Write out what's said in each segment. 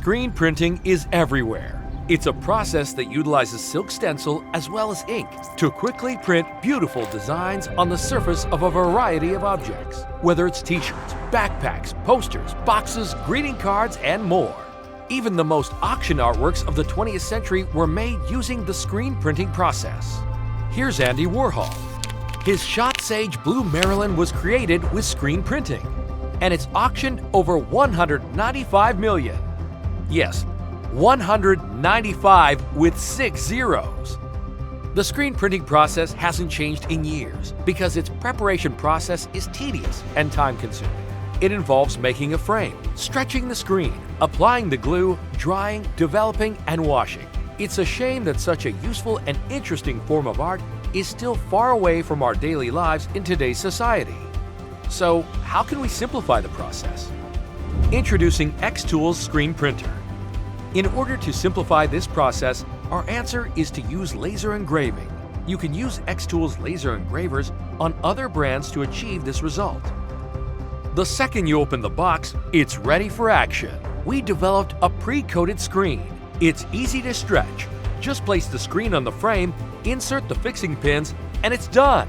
Screen printing is everywhere. It's a process that utilizes silk stencil as well as ink to quickly print beautiful designs on the surface of a variety of objects, whether it's t-shirts, backpacks, posters, boxes, greeting cards, and more. Even the most auction artworks of the 20th century were made using the screen printing process. Here's Andy Warhol. His Shot Sage Blue Marilyn was created with screen printing, and it's auctioned over 195 million. Yes, 195 with 6 zeros. The screen printing process hasn't changed in years because its preparation process is tedious and time-consuming. It involves making a frame, stretching the screen, applying the glue, drying, developing, and washing. It's a shame that such a useful and interesting form of art is still far away from our daily lives in today's society. So, how can we simplify the process? Introducing xTool's screen printer. In order to simplify this process, our answer is to use laser engraving. You can use xTool's laser engravers on other brands to achieve this result. The second you open the box, it's ready for action. We developed a pre-coated screen. It's easy to stretch. Just place the screen on the frame, insert the fixing pins, and it's done.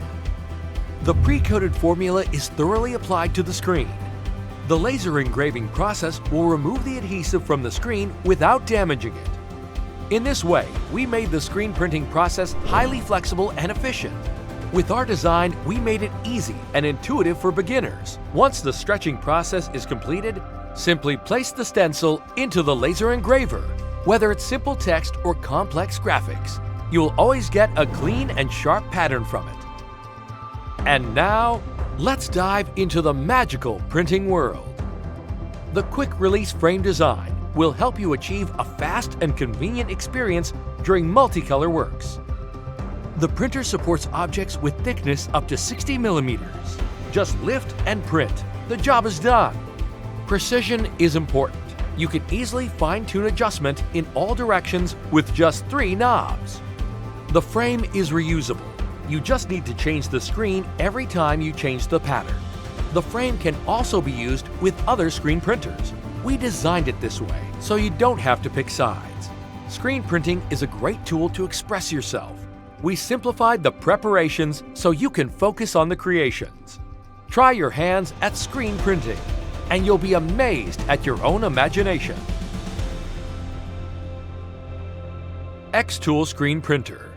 The pre-coated formula is thoroughly applied to the screen. The laser engraving process will remove the adhesive from the screen without damaging it. In this way, we made the screen printing process highly flexible and efficient. With our design, we made it easy and intuitive for beginners. Once the stretching process is completed, simply place the stencil into the laser engraver. Whether it's simple text or complex graphics, you'll always get a clean and sharp pattern from it. And now, let's dive into the magical printing world. The quick release frame design will help you achieve a fast and convenient experience during multicolor works. The printer supports objects with thickness up to 60 millimeters. Just lift and print. The job is done. Precision is important. You can easily fine-tune adjustment in all directions with just 3 knobs. The frame is reusable. You just need to change the screen every time you change the pattern. The frame can also be used with other screen printers. We designed it this way so you don't have to pick sides. Screen printing is a great tool to express yourself. We simplified the preparations so you can focus on the creations. Try your hands at screen printing, and you'll be amazed at your own imagination. xTool Screen Printer.